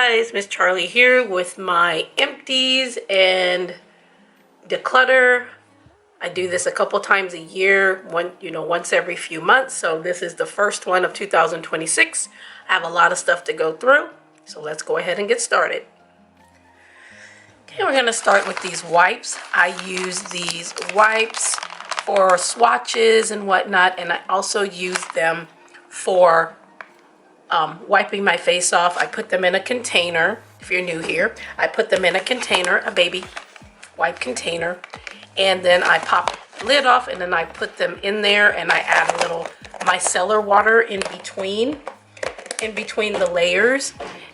guys, Miss Charlie here with my empties and declutter. I do this a couple times a year, once every few months. So this is the first one of 2026. I have a lot of stuff to go through. So let's go ahead and get started. Okay, we're gonna start with these wipes. I use these wipes for swatches and whatnot, and I also use them for wiping my face off. I put them in a container. If you're new here, I put them in a container, a baby wipe container, and then I pop the lid off, and then I put them in there, and I add a little micellar water in between the layers,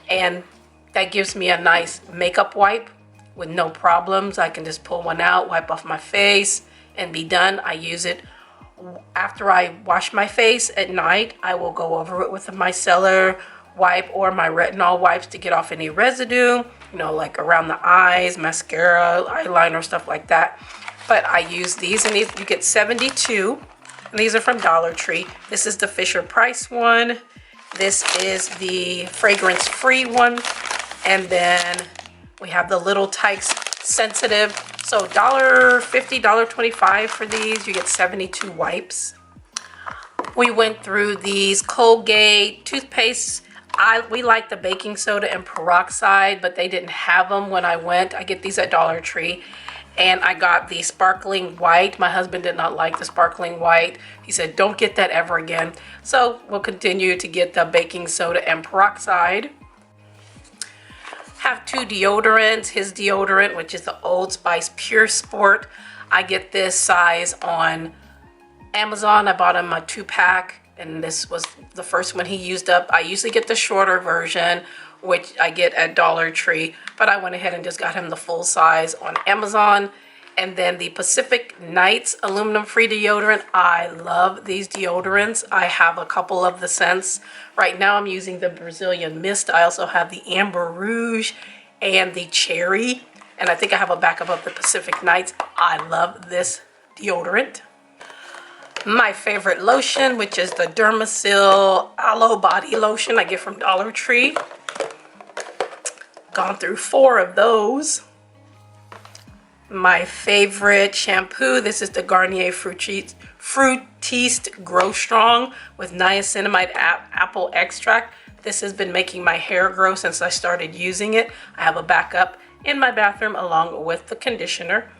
and that gives me a nice makeup wipe with no problems. I can just pull one out, wipe off my face, and be done. I use it after I wash my face at night. I will go over it with a micellar wipe or my retinol wipes to get off any residue, like around the eyes, mascara, eyeliner, stuff like that. But I use these, and these you get 72, and these are from Dollar Tree. This is the Fisher Price one. This is the fragrance-free one, and then we have the Little Tikes Sensitive. So $1.50, $1.25 for these. You get 72 wipes. We went through these Colgate toothpastes. We like the baking soda and peroxide, but they didn't have them when I went. I get these at Dollar Tree. And I got the sparkling white. My husband did not like the sparkling white. He said, don't get that ever again. So we'll continue to get the baking soda and peroxide. Have two deodorants. His deodorant, which is the Old Spice Pure Sport. I get this size on Amazon. I bought him a 2-pack, and this was the first one he used up. I usually get the shorter version, which I get at Dollar Tree, but I went ahead and just got him the full size on Amazon. And then the Pacific Nights aluminum free deodorant. I love these deodorants. I have a couple of the scents. Right now I'm using the Brazilian Mist. I also have the Amber Rouge and the Cherry. And I think I have a backup of the Pacific Nights. I love this deodorant. My favorite lotion, which is the Dermasil Aloe Body Lotion I get from Dollar Tree. Gone through 4 of those. My favorite shampoo, this is the Garnier Fructiste Grow Strong with niacinamide apple extract. This has been making my hair grow since I started using it. I have a backup in my bathroom along with the conditioner.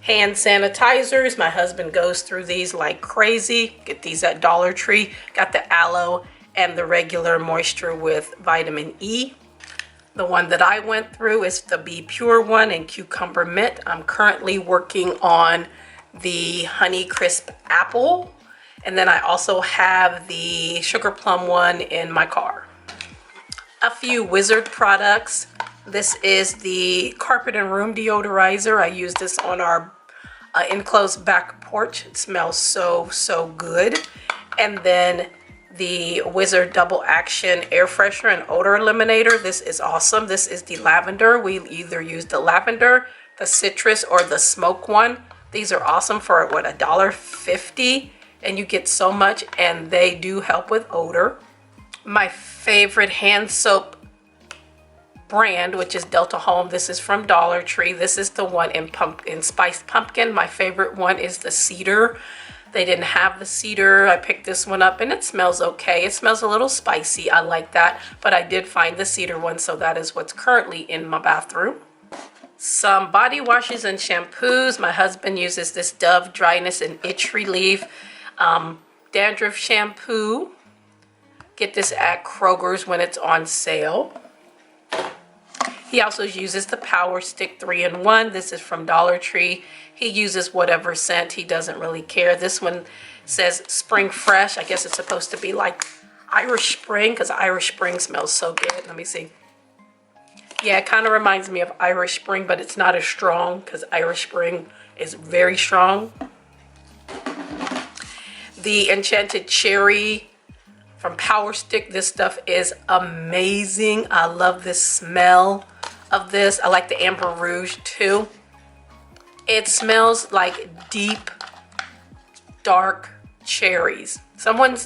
Hand sanitizers, my husband goes through these like crazy. Get these at Dollar Tree. Got the aloe and the regular moisture with vitamin E. The one that I went through is the Be Pure one in Cucumber Mint. I'm currently working on the Honey Crisp Apple. And then I also have the Sugar Plum one in my car. A few Wizard products. This is the Carpet and Room Deodorizer. I use this on our enclosed back porch. It smells so good. And then the Wizard Double Action Air Freshener and Odor Eliminator. This is awesome. This is the lavender. We either use the lavender, the citrus, or the smoke one. These are awesome for, what, $1.50? And you get so much, and they do help with odor. My favorite hand soap brand, which is Delta Home. This is from Dollar Tree. This is the one in Spiced Pumpkin. My favorite one is the Cedar. They didn't have the cedar. I picked this one up, and it smells okay. It smells a little spicy. I like that, but I did find the cedar one, so that is what's currently in my bathroom. Some body washes and shampoos. My husband uses this Dove Dryness and Itch Relief dandruff shampoo. Get this at Kroger's when it's on sale. He also uses the Power Stick 3-in-1. This is from Dollar Tree. He uses whatever scent. He doesn't really care. This one says Spring Fresh. I guess it's supposed to be like Irish Spring, because Irish Spring smells so good. Let me see. Yeah, it kind of reminds me of Irish Spring, but it's not as strong because Irish Spring is very strong. The Enchanted Cherry from Power Stick. This stuff is amazing. I love this smell of this. I like the Amber Rouge too. It smells like deep, dark cherries.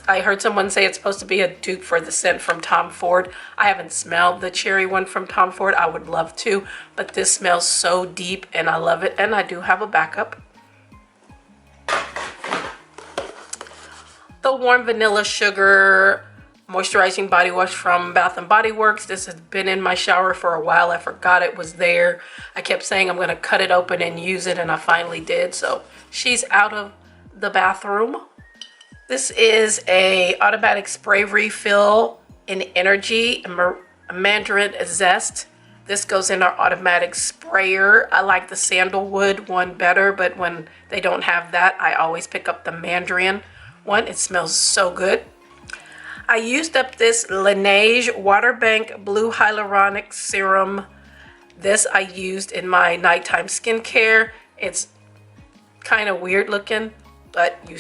I heard someone say it's supposed to be a dupe for the scent from Tom Ford. I haven't smelled the cherry one from Tom Ford. I would love to, but this smells so deep and I love it. And I do have a backup. The Warm Vanilla Sugar Moisturizing Body Wash from Bath & Body Works. This has been in my shower for a while. I forgot it was there. I kept saying I'm going to cut it open and use it, and I finally did. So she's out of the bathroom. This is a automatic spray refill in Energy, a Mandarin Zest. This goes in our automatic sprayer. I like the sandalwood one better, but when they don't have that, I always pick up the Mandarin one. It smells so good. I used up this Laneige Water Bank Blue Hyaluronic Serum. This I used in my nighttime skincare. It's kind of weird looking, but you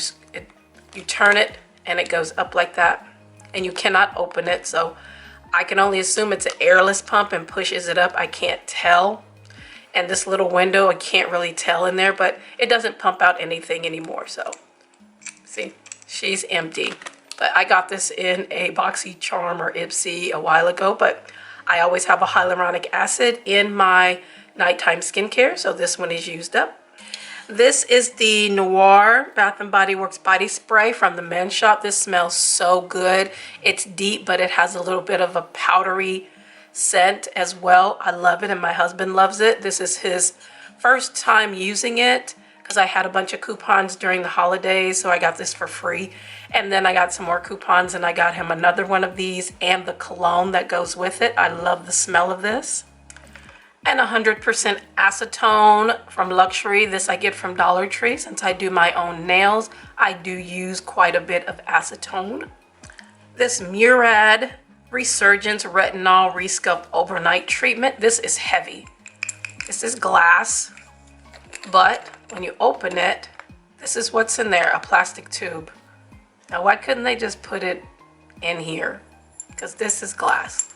turn it and it goes up like that, and you cannot open it, so I can only assume it's an airless pump and pushes it up. I can't tell. And this little window, I can't really tell in there, but it doesn't pump out anything anymore. So see, she's empty. But I got this in a BoxyCharm or Ipsy a while ago, but I always have a hyaluronic acid in my nighttime skincare, so this one is used up. This is the Noir Bath & Body Works body spray from the Men's Shop. This smells so good. It's deep, but it has a little bit of a powdery scent as well. I love it, and my husband loves it. This is his first time using it because I had a bunch of coupons during the holidays, so I got this for free. And then I got some more coupons, and I got him another one of these and the cologne that goes with it. I love the smell of this. And 100% acetone from Luxury. This I get from Dollar Tree. Since I do my own nails, I do use quite a bit of acetone. This Murad Resurgence Retinol Resculpt Overnight Treatment. This is heavy. This is glass, but when you open it, this is what's in there, a plastic tube. Now, why couldn't they just put it in here? Because this is glass.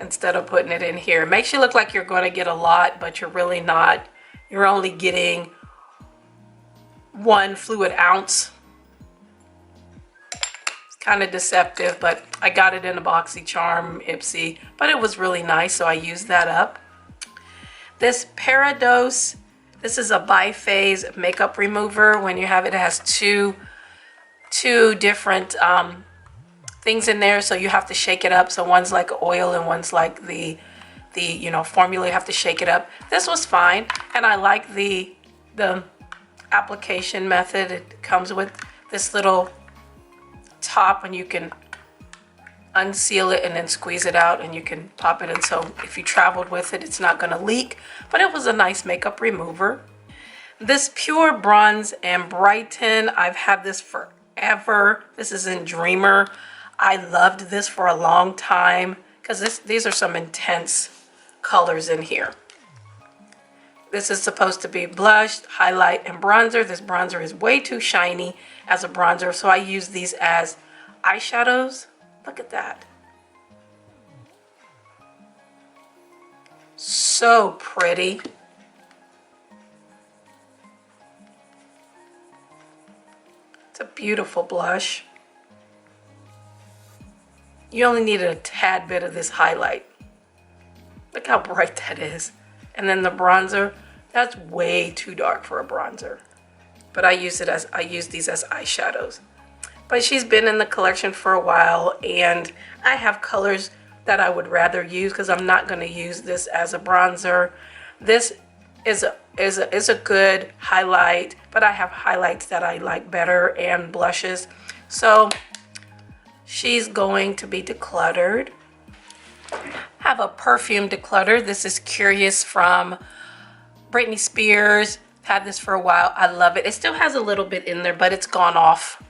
Instead of putting it in here. It makes you look like you're going to get a lot, but you're really not. You're only getting 1 fluid ounce. It's kind of deceptive, but I got it in a BoxyCharm Ipsy, but it was really nice, so I used that up. This Paradose, this is a biphase makeup remover. When you have it, it has two different things in there, so you have to shake it up. So one's like oil and one's like the formula. You have to shake it up. This was fine, and I like the application method. It comes with this little top, and you can unseal it and then squeeze it out, and you can pop it in. So if you traveled with it, it's not going to leak. But it was a nice makeup remover. This Pure Bronze and Brighten, I've had this forever. This is in Dreamer. I loved this for a long time because these are some intense colors in here. This is supposed to be blush, highlight, and bronzer. This bronzer is way too shiny as a bronzer, so I use these as eyeshadows. Look at that. So pretty. It's a beautiful blush. You only need a tad bit of this highlight. Look how bright that is. And then the bronzer, that's way too dark for a bronzer. But I use these as eyeshadows. But she's been in the collection for a while, and I have colors that I would rather use because I'm not going to use this as a bronzer. This is a good highlight, but I have highlights that I like better and blushes. So she's going to be decluttered. Have a perfume declutter. This is Curious from Britney Spears. Had this for a while. I love it. It still has a little bit in there, but it's gone off.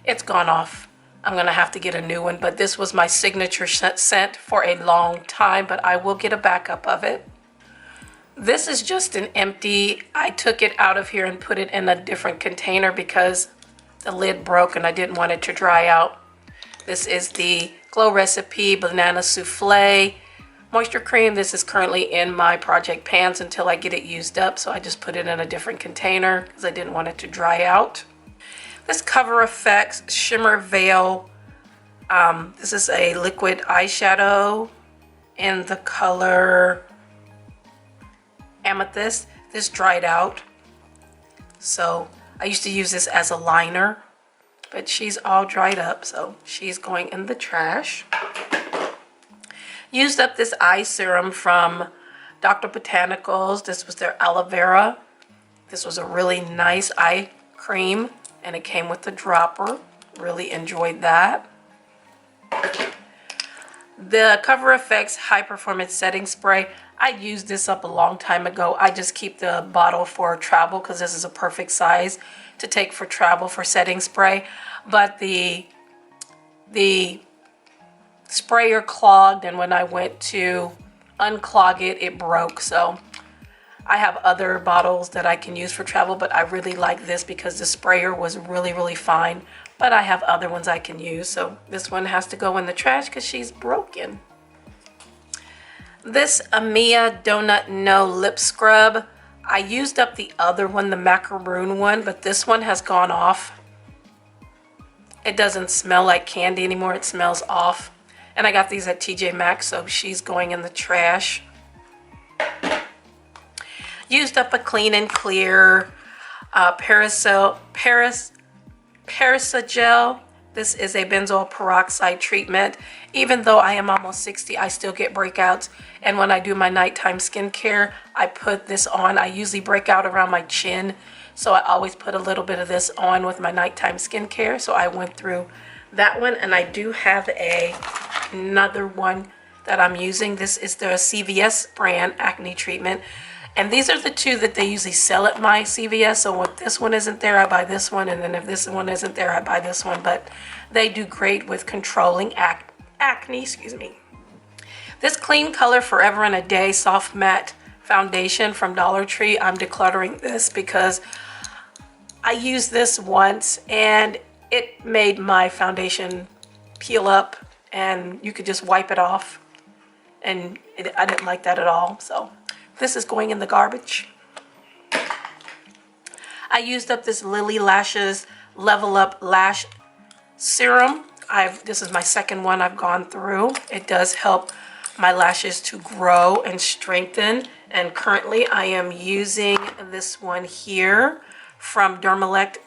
It's gone off. I'm going to have to get a new one, but this was my signature scent for a long time, but I will get a backup of it. This is just an empty. I took it out of here and put it in a different container because the lid broke and I didn't want it to dry out. This is the Glow Recipe Banana Souffle Moisture Cream. This is currently in my project pans until I get it used up, so I just put it in a different container because I didn't want it to dry out. This Cover FX Shimmer Veil. This is a liquid eyeshadow in the color Amethyst. This dried out, so I used to use this as a liner, but she's all dried up, so she's going in the trash. Used up this eye serum from Dr. Botanicals. This was their aloe vera. This was a really nice eye cream, and it came with the dropper. Really enjoyed that. The Cover FX High Performance Setting Spray. I used this up a long time ago. I just keep the bottle for travel because this is a perfect size to take for travel for setting spray. But the sprayer clogged, and when I went to unclog it, it broke. So I have other bottles that I can use for travel, but I really like this because the sprayer was really, really fine. But I have other ones I can use, so this one has to go in the trash because she's broken. This Amia Donut No Lip Scrub. I used up the other one, the macaroon one, but this one has gone off. It doesn't smell like candy anymore, it smells off. And I got these at TJ Maxx, so she's going in the trash. Used up a Clean and Clear Parasol Gel. This is a benzoyl peroxide treatment. Even though I am almost 60, I still get breakouts. And when I do my nighttime skincare, I put this on. I usually break out around my chin, so I always put a little bit of this on with my nighttime skincare. So I went through that one, and I do have another one that I'm using. This is the CVS brand acne treatment. And these are the two that they usually sell at my CVS. So if this one isn't there, I buy this one. And then if this one isn't there, I buy this one. But they do great with controlling acne, excuse me. This Clean Color Forever and a Day Soft Matte Foundation from Dollar Tree. I'm decluttering this because I used this once and it made my foundation peel up and you could just wipe it off. And I didn't like that at all. So this is going in the garbage. I used up this Lily Lashes Level Up Lash Serum. This is my second one I've gone through. It does help my lashes to grow and strengthen. And currently I am using this one here from Dermalect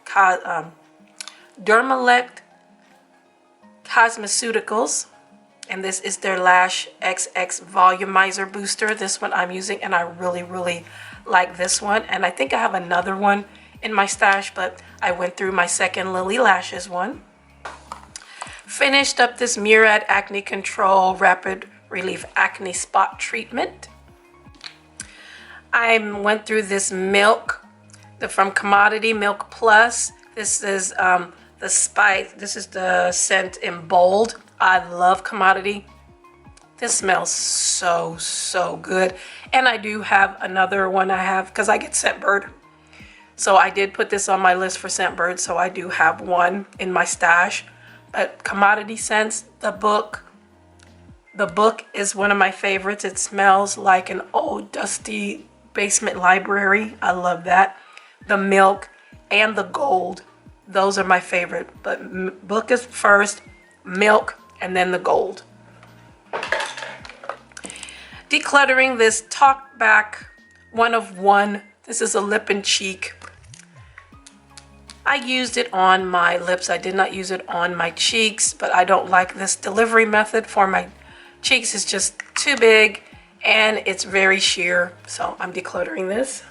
Cosmeceuticals. And this is their Lash XX Volumizer Booster. This one I'm using, and I really, really like this one. And I think I have another one in my stash, but I went through my second Lily Lashes one. Finished up this Murad Acne Control Rapid Relief Acne Spot Treatment. I went through this Milk from Commodity Milk Plus. This is the spice. This is the scent in Bold. I love Commodity. This smells so, so good. And I do have another one I have because I get Scentbird. So I did put this on my list for Scentbird. So I do have one in my stash. But Commodity Scents, the book is one of my favorites. It smells like an old dusty basement library. I love that. The Milk and the Gold, those are my favorite. But book is first, Milk, and then the Gold. Decluttering this Talk Back 1 of 1. This is a lip and cheek. I used it on my lips. I did not use it on my cheeks, but I don't like this delivery method for my cheeks. It's just too big and it's very sheer, so I'm decluttering this.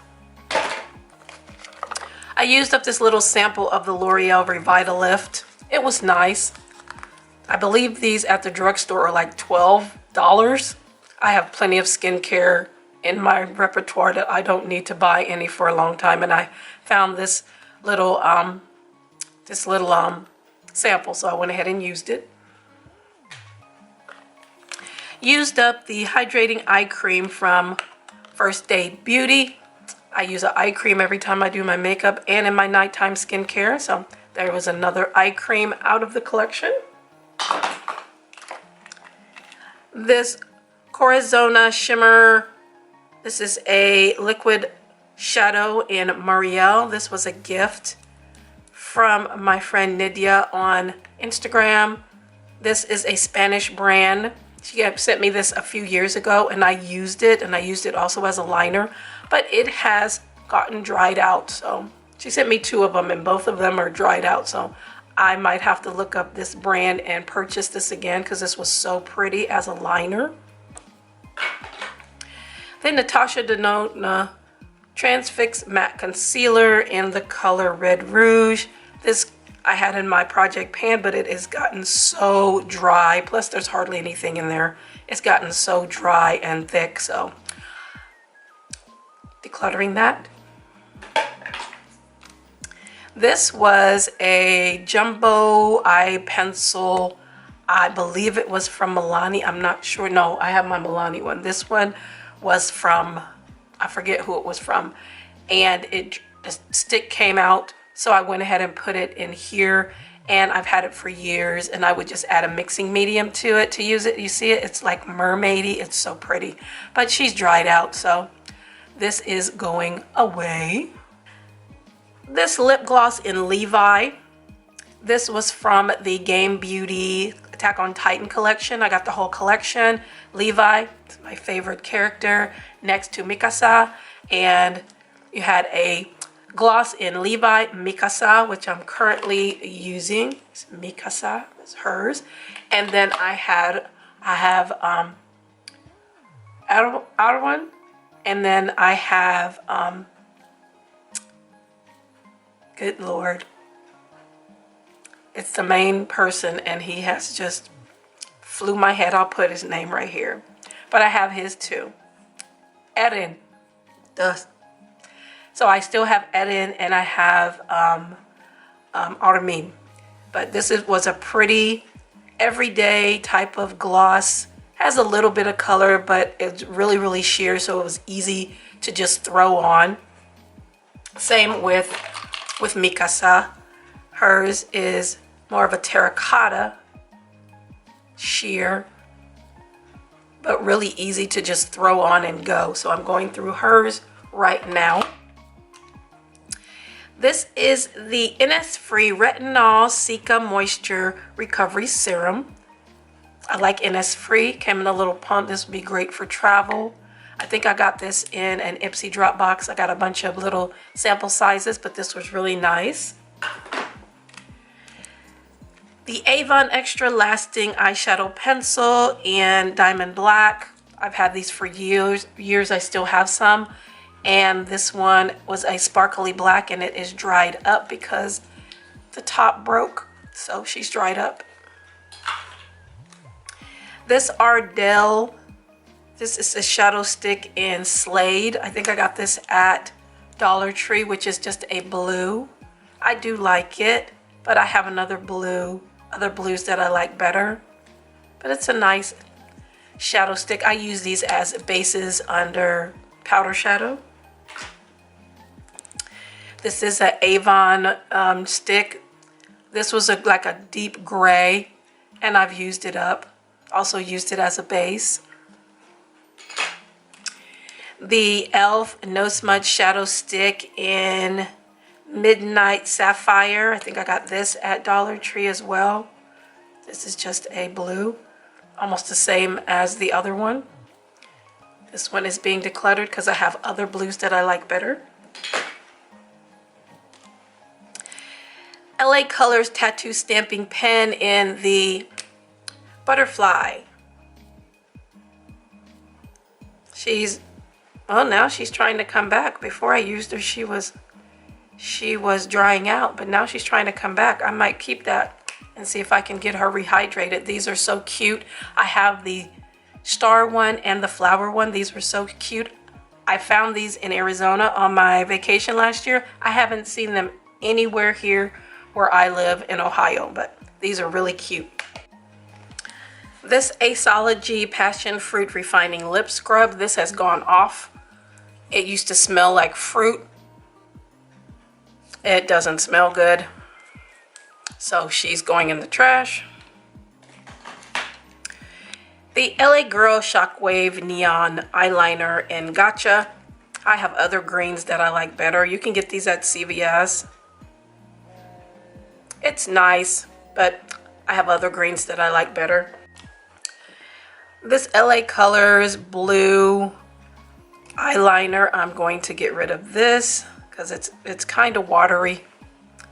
I used up this little sample of the L'Oreal Revitalift. It was nice. I believe these at the drugstore are like $12. I have plenty of skincare in my repertoire that I don't need to buy any for a long time, and I found this little sample, so I went ahead and used it. Used up the hydrating eye cream from First Day Beauty. I use an eye cream every time I do my makeup and in my nighttime skincare, so there was another eye cream out of the collection. This Corazona Shimmer, this is a liquid shadow in Muriel. This was a gift from my friend Nydia on Instagram. This is a Spanish brand. She sent me this a few years ago and I used it, and I used it also as a liner, but it has gotten dried out. So she sent me 2 of them and both of them are dried out. So I might have to look up this brand and purchase this again because this was so pretty as a liner. Then Natasha Denona Transfix Matte Concealer in the color Red Rouge. This I had in my project pan, but it has gotten so dry. Plus there's hardly anything in there. It's gotten so dry and thick, so decluttering that. This was a jumbo eye pencil. I believe it was from Milani. I'm not sure. No, I have my Milani one. This one was from, I forget who it was from. And the stick came out. So I went ahead and put it in here, and I've had it for years, and I would just add a mixing medium to it to use it. You see it? It's like mermaidy. It's so pretty. But she's dried out, so this is going away. This lip gloss in Levi. This was from the Game Beauty Attack on Titan collection. I got the whole collection. Levi, it's my favorite character, next to Mikasa. And you had a gloss in Levi Mikasa, which I'm currently using. It's Mikasa, it's hers. And then I have outer one, and then I have good Lord, it's the main person, and he has just flew my head. I'll put his name right here, but I have his too. Eren, so I still have Eden and I have Armin. But this was a pretty everyday type of gloss. Has a little bit of color, but it's really, really sheer, so it was easy to just throw on. Same with Mikasa. Hers is more of a terracotta sheer, but really easy to just throw on and go. So I'm going through hers right now. This is the Innisfree Retinol Cica Moisture Recovery Serum. I like Innisfree. Came in a little pump. This would be great for travel. I think I got this in an Ipsy drop box. I got a bunch of little sample sizes, but this was really nice. The Avon Extra Lasting Eyeshadow Pencil in Diamond Black. I've had these for years. I still have some. And this one was a sparkly black, and it is dried up because the top broke. So she's dried up. This Ardell, this is a shadow stick in Slade. I think I got this at Dollar Tree, which is just a blue. I do like it, but I have other blues that I like better. But it's a nice shadow stick. I use these as bases under powder shadow. This is an Avon stick. This was like a deep gray, and I've used it up. Also used it as a base. The e.l.f. No Smudge Shadow Stick in Midnight Sapphire. I think I got this at Dollar Tree as well. This is just a blue, almost the same as the other one. This one is being decluttered because I have other blues that I like better. LA Colors Tattoo Stamping Pen in the Butterfly. Now she's trying to come back. Before I used her, she was drying out, but now she's trying to come back. I might keep that and see if I can get her rehydrated. These are so cute. I have the star one and the flower one. These were so cute. I found these in Arizona on my vacation last year. I haven't seen them anywhere here where I live in Ohio, but these are really cute. This Aceology Passion Fruit Refining Lip Scrub, this has gone off. It used to smell like fruit. It doesn't smell good. So she's going in the trash. The LA Girl Shockwave Neon Eyeliner in Gotcha. I have other greens that I like better. You can get these at CVS. It's nice, but I have other greens that I like better. This LA Colors blue eyeliner, I'm going to get rid of this because it's kind of watery.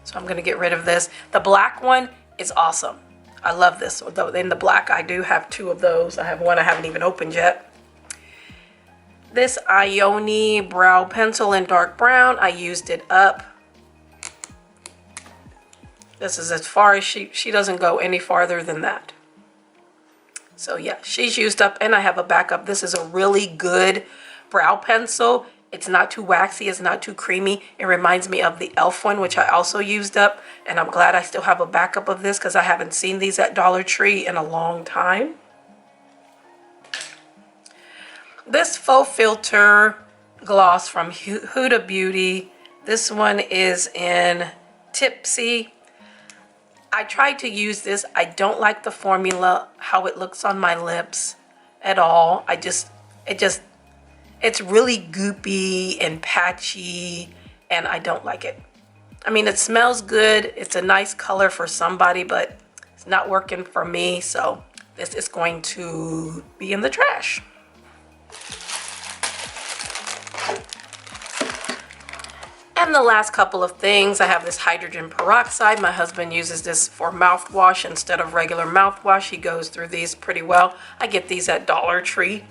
So I'm going to get rid of this. The black one is awesome. I love this. Although in the black, I do have two of those. I have one I haven't even opened yet. This Ione brow pencil in dark brown, I used it up. This is as far as she doesn't go any farther than that. So yeah, she's used up and I have a backup. This is a really good brow pencil. It's not too waxy, it's not too creamy. It reminds me of the e.l.f. one, which I also used up. And I'm glad I still have a backup of this because I haven't seen these at Dollar Tree in a long time. This faux filter gloss from Huda Beauty. This one is in Tipsy. I tried to use this. I don't like the formula, how it looks on my lips at all. It's really goopy and patchy, and I don't like it. I mean, it smells good. It's a nice color for somebody, but it's not working for me. So this is going to be in the trash. And the last couple of things, I have this hydrogen peroxide. My husband uses this for mouthwash instead of regular mouthwash. He goes through these pretty well. I get these at Dollar Tree. You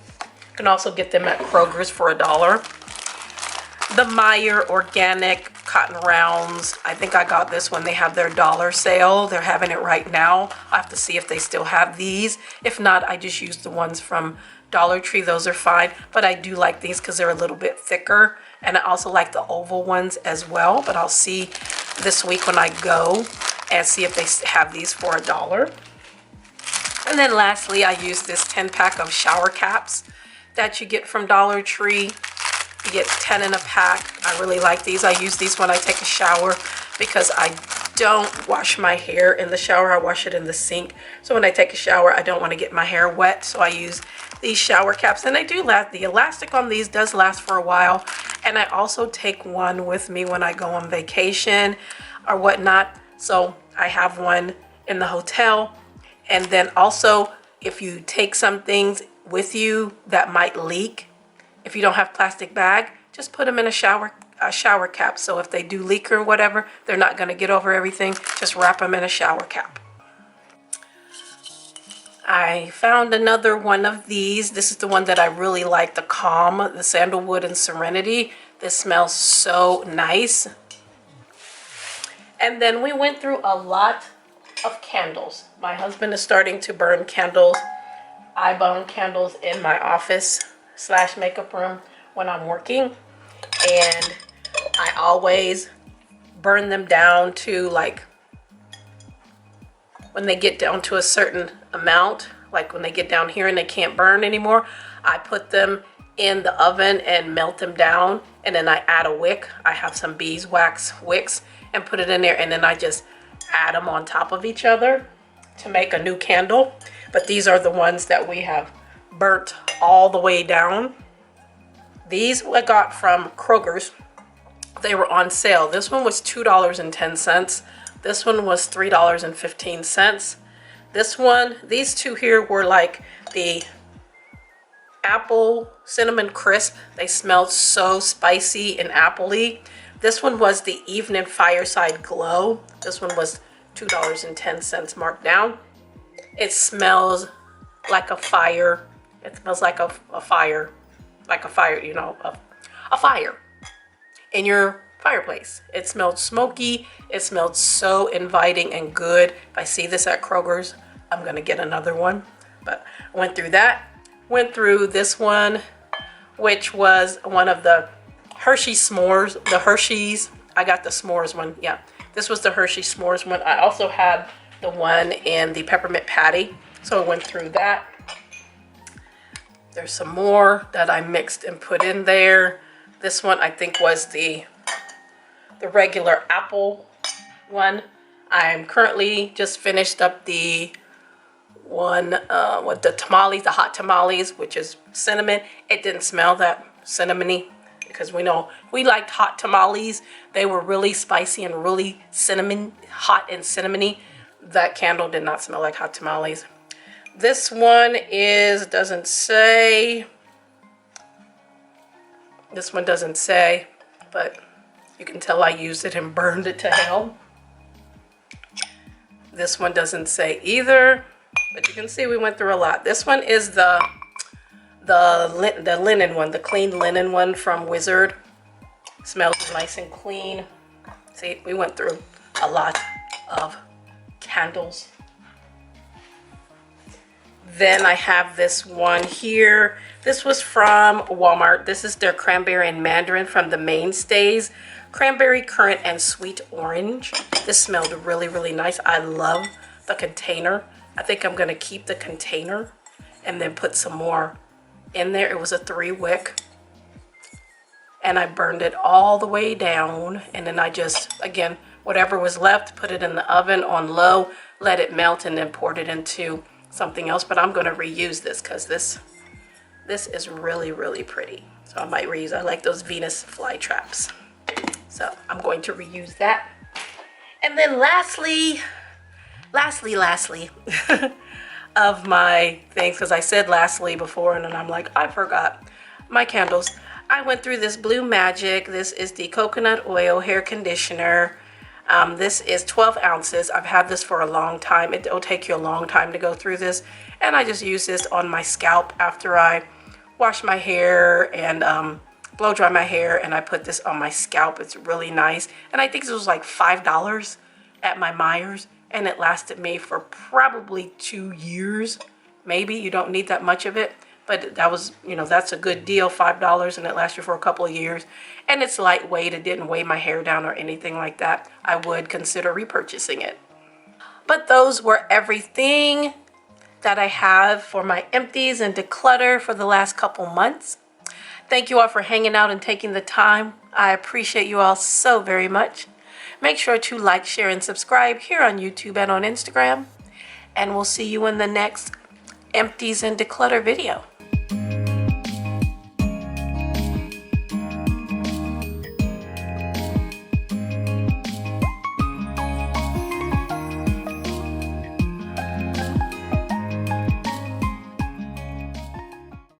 can also get them at Kroger's for $1. The Meyer Organic Cotton Rounds. I think I got this when they have their dollar sale. They're having it right now. I have to see if they still have these. If not, I just use the ones from Dollar Tree. Those are fine. But I do like these because they're a little bit thicker. And I also like the oval ones as well. But I'll see this week when I go and see if they have these for $1. And then lastly, I use this 10-pack of shower caps that you get from Dollar Tree. You get 10 in a pack. I really like these. I use these when I take a shower because I don't wash my hair in the shower. I wash it in the sink. So when I take a shower, I don't want to get my hair wet. So I use these shower caps, and they do last. The elastic on these does last for a while. And I also take one with me when I go on vacation or whatnot. So I have one in the hotel. And then also, if you take some things with you that might leak, if you don't have plastic bag, just put them in a shower cap. So if they do leak or whatever, they're not going to get over everything. Just wrap them in a shower cap. I found another one of these. This is the one that I really like, the Calm, the Sandalwood and Serenity. This smells so nice. And then we went through a lot of candles. My husband is starting to burn candles. I burn candles in my office / makeup room when I'm working. And I always burn them down to like, when they get down to a certain amount, like when they get down here and they can't burn anymore, I put them in the oven and melt them down, and then I add a wick. I have some beeswax wicks and put it in there, and then I just add them on top of each other to make a new candle. But these are the ones that we have burnt all the way down. These I got from Kroger's. They were on sale. This one was $2.10. This one was $3.15. This one, these two here were like the apple cinnamon crisp. They smelled so spicy and appley. This one was the evening fireside glow. This one was $2.10 marked down. It smells like a fire. It smells like a fire, you know, a fire in your fireplace. It smelled smoky. It smelled so inviting and good. If I see this at Kroger's, I'm gonna get another one. But I went through that. Went through this one, which was one of the Hershey s'mores. The Hershey's. I got the s'mores one. Yeah, this was the Hershey s'mores one. I also had the one in the peppermint patty. So I went through that. There's some more that I mixed and put in there. This one I think was the regular apple one. I'm currently just finished up the one with the tamales, the hot tamales, which is cinnamon. It didn't smell that cinnamony. because we know we liked hot tamales. They were really spicy and really hot and cinnamony. That candle did not smell like hot tamales. This one doesn't say. This one doesn't say, but you can tell I used it and burned it to hell. This one doesn't say either, but you can see we went through a lot. This one is the linen one, the clean linen one from Wizard. Smells nice and clean. See, we went through a lot of candles. Then I have this one here. This was from Walmart. This is their cranberry and mandarin from the mainstays. Cranberry, currant, and sweet orange. This smelled really, really nice. I love the container. I think I'm going to keep the container and then put some more in there. It was a 3-wick. And I burned it all the way down. And then I just, again, whatever was left, put it in the oven on low, let it melt, and then poured it into something else. But I'm going to reuse this because this is really, really pretty. So I might reuse. I like those Venus fly traps. So I'm going to reuse that. And then lastly, of my things, because I said lastly before, and then I'm like, I forgot my candles. I went through this Blue Magic. This is the coconut oil hair conditioner. This is 12 ounces. I've had this for a long time. It'll take you a long time to go through this. And I just use this on my scalp after I wash my hair and blow dry my hair, and I put this on my scalp. It's really nice. And I think this was like $5 at my Myers, and it lasted me for probably 2 years. Maybe. You don't need that much of it, but that was, that's a good deal, $5, and it lasts you for a couple of years. And it's lightweight. It didn't weigh my hair down or anything like that. I would consider repurchasing it. But those were everything that I have for my empties and declutter for the last couple months. Thank you all for hanging out and taking the time. I appreciate you all so very much. Make sure to like, share, and subscribe here on YouTube and on Instagram. And we'll see you in the next Empties and Declutter video.